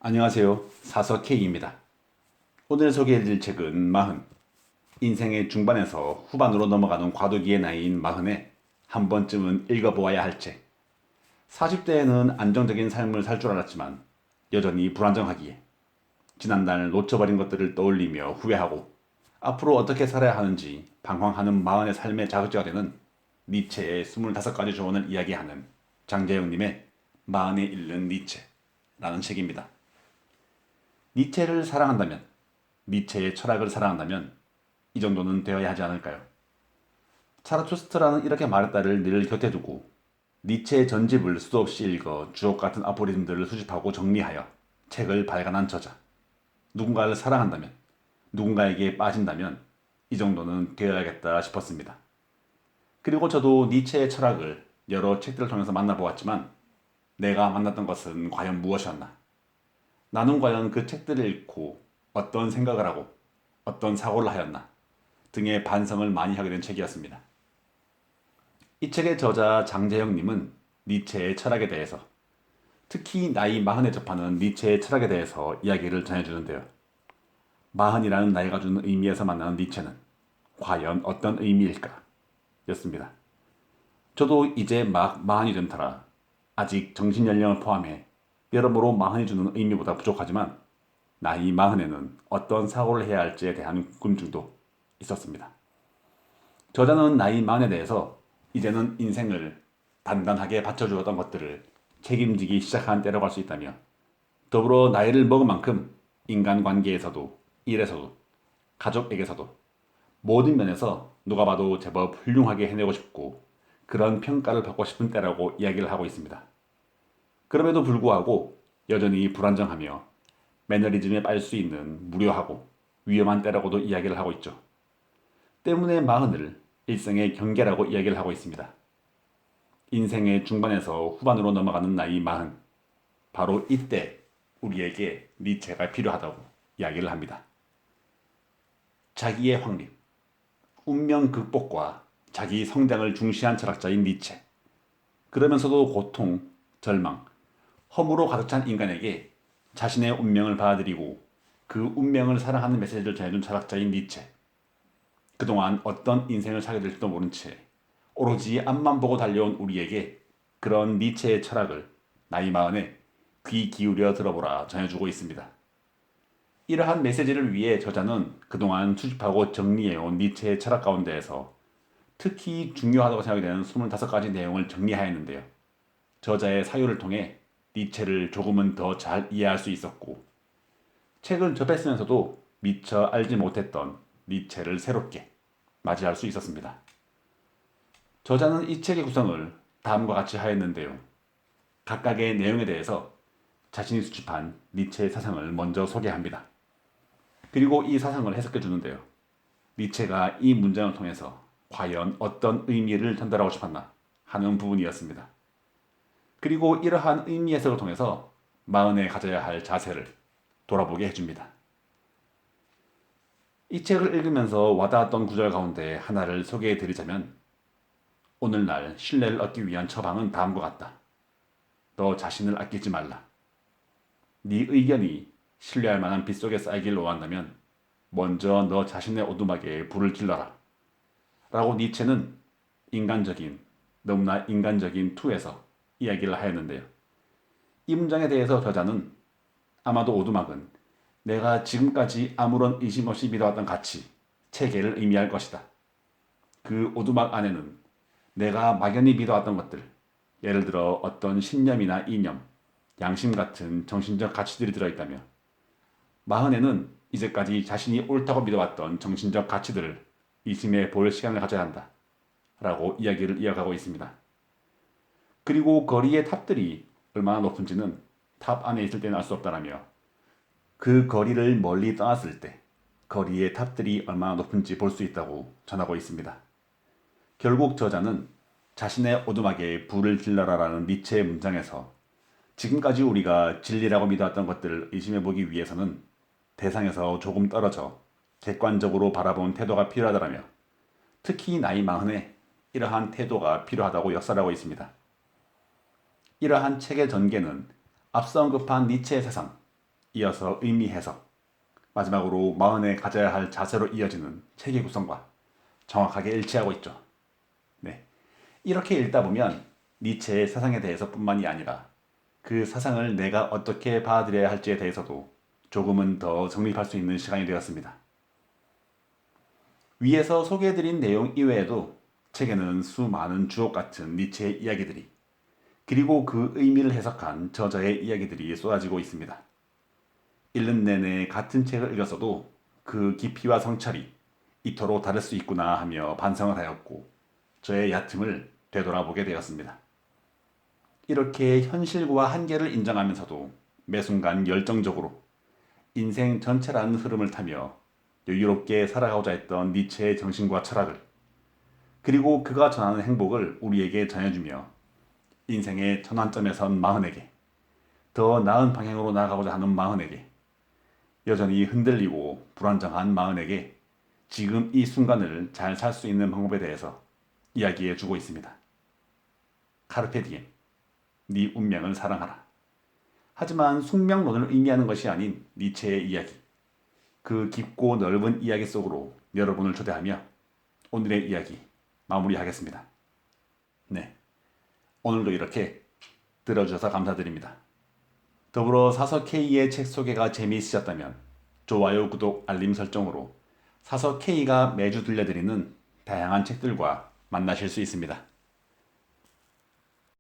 안녕하세요. 사서 K입니다. 오늘 소개해드릴 책은 마흔. 인생의 중반에서 후반으로 넘어가는 과도기의 나이인 마흔에 한 번쯤은 읽어보아야 할 책. 40대에는 안정적인 삶을 살 줄 알았지만 여전히 불안정하기에 지난날 놓쳐버린 것들을 떠올리며 후회하고 앞으로 어떻게 살아야 하는지 방황하는 마흔의 삶의 자극제가 되는 니체의 25가지 조언을 이야기하는 장재영님의 마흔에 읽는 니체라는 책입니다. 니체를 사랑한다면, 니체의 철학을 사랑한다면 이 정도는 되어야 하지 않을까요? 차라투스트라는 이렇게 말했다를 늘 곁에 두고 니체의 전집을 수도 없이 읽어 주옥 같은 아포리즘들을 수집하고 정리하여 책을 발간한 저자. 누군가를 사랑한다면, 누군가에게 빠진다면 이 정도는 되어야겠다 싶었습니다. 그리고 저도 니체의 철학을 여러 책들을 통해서 만나보았지만 내가 만났던 것은 과연 무엇이었나? 나는 과연 그 책들을 읽고 어떤 생각을 하고 어떤 사고를 하였나 등의 반성을 많이 하게 된 책이었습니다. 이 책의 저자 장재영님은 니체의 철학에 대해서 특히 나이 마흔에 접하는 니체의 철학에 대해서 이야기를 전해주는데요. 마흔이라는 나이가 주는 의미에서 만나는 니체는 과연 어떤 의미일까? 였습니다. 저도 이제 막 마흔이 된 터라 아직 정신연령을 포함해 여러모로 마흔이 주는 의미보다 부족하지만 나이 마흔에는 어떤 사고를 해야 할지에 대한 궁금증도 있었습니다. 저자는 나이 마흔에 대해서 이제는 인생을 단단하게 받쳐주었던 것들을 책임지기 시작한 때라고 할 수 있다며 더불어 나이를 먹은 만큼 인간관계에서도 일에서도 가족에게서도 모든 면에서 누가 봐도 제법 훌륭하게 해내고 싶고 그런 평가를 받고 싶은 때라고 이야기를 하고 있습니다. 그럼에도 불구하고 여전히 불안정하며 매너리즘에 빠질 수 있는 무료하고 위험한 때라고도 이야기를 하고 있죠. 때문에 마흔을 일생의 경계라고 이야기를 하고 있습니다. 인생의 중반에서 후반으로 넘어가는 나이 마흔. 바로 이때 우리에게 니체가 필요하다고 이야기를 합니다. 자기의 확립, 운명 극복과 자기 성장을 중시한 철학자인 니체. 그러면서도 고통, 절망, 허무로 가득 찬 인간에게 자신의 운명을 받아들이고 그 운명을 사랑하는 메시지를 전해준 철학자인 니체. 그동안 어떤 인생을 살게 될지도 모른 채 오로지 앞만 보고 달려온 우리에게 그런 니체의 철학을 나이 마흔에 귀 기울여 들어보라 전해주고 있습니다. 이러한 메시지를 위해 저자는 그동안 수집하고 정리해온 니체의 철학 가운데에서 특히 중요하다고 생각이 되는 25가지 내용을 정리하였는데요. 저자의 사유를 통해 니체를 조금은 더 잘 이해할 수 있었고 책을 접했으면서도 미처 알지 못했던 니체를 새롭게 맞이할 수 있었습니다. 저자는 이 책의 구성을 다음과 같이 하였는데요. 각각의 내용에 대해서 자신이 수집한 니체의 사상을 먼저 소개합니다. 그리고 이 사상을 해석해 주는데요. 니체가 이 문장을 통해서 과연 어떤 의미를 전달하고 싶었나 하는 부분이었습니다. 그리고 이러한 의미 해석을 통해서 마흔에 가져야 할 자세를 돌아보게 해줍니다. 이 책을 읽으면서 와닿았던 구절 가운데 하나를 소개해 드리자면 오늘날 신뢰를 얻기 위한 처방은 다음과 같다. 너 자신을 아끼지 말라. 네 의견이 신뢰할 만한 빛 속에 쌓이길 원한다면 먼저 너 자신의 오두막에 불을 질러라. 라고 니체는 인간적인, 너무나 인간적인 투에서 이야기를 하였는데요. 이 문장에 대해서 저자는 아마도 오두막은 내가 지금까지 아무런 의심 없이 믿어왔던 가치, 체계를 의미할 것이다. 그 오두막 안에는 내가 막연히 믿어왔던 것들, 예를 들어 어떤 신념이나 이념, 양심 같은 정신적 가치들이 들어있다며 마흔에는 이제까지 자신이 옳다고 믿어왔던 정신적 가치들을 의심해 볼 시간을 가져야 한다. 라고 이야기를 이어가고 있습니다. 그리고 거리의 탑들이 얼마나 높은지는 탑 안에 있을 때는 알 수 없다라며 그 거리를 멀리 떠났을 때 거리의 탑들이 얼마나 높은지 볼 수 있다고 전하고 있습니다. 결국 저자는 자신의 오두막에 불을 질러라라는 니체의 문장에서 지금까지 우리가 진리라고 믿어왔던 것들을 의심해보기 위해서는 대상에서 조금 떨어져 객관적으로 바라본 태도가 필요하다라며 특히 나이 마흔에 이러한 태도가 필요하다고 역설하고 있습니다. 이러한 책의 전개는 앞서 언급한 니체의 세상, 이어서 의미 해석, 마지막으로 마흔에 가져야 할 자세로 이어지는 체계 구성과 정확하게 일치하고 있죠. 네. 이렇게 읽다 보면 니체의 사상에 대해서뿐만이 아니라 그 사상을 내가 어떻게 받아들여야 할지에 대해서도 조금은 더 정립할 수 있는 시간이 되었습니다. 위에서 소개해드린 내용 이외에도 책에는 수많은 주옥 같은 니체의 이야기들이, 그리고 그 의미를 해석한 저자의 이야기들이 쏟아지고 있습니다. 읽는 내내 같은 책을 읽었어도 그 깊이와 성찰이 이토록 다를 수 있구나 하며 반성을 하였고, 저의 얕음을 되돌아보게 되었습니다. 이렇게 현실과 한계를 인정하면서도 매 순간 열정적으로 인생 전체라는 흐름을 타며 여유롭게 살아가고자 했던 니체의 정신과 철학을, 그리고 그가 전하는 행복을 우리에게 전해주며 인생의 전환점에 선 마흔에게, 더 나은 방향으로 나아가고자 하는 마흔에게, 여전히 흔들리고 불안정한 마흔에게 지금 이 순간을 잘 살 수 있는 방법에 대해서 이야기해 주고 있습니다. 카르페 디엠, 네 운명을 사랑하라. 하지만 숙명론을 의미하는 것이 아닌 니체의 이야기, 그 깊고 넓은 이야기 속으로 여러분을 초대하며 오늘의 이야기 마무리하겠습니다. 네, 오늘도 이렇게 들어주셔서 감사드립니다. 더불어 사서 K의 책 소개가 재미있으셨다면 좋아요, 구독, 알림 설정으로 사서 K가 매주 들려드리는 다양한 책들과 만나실 수 있습니다.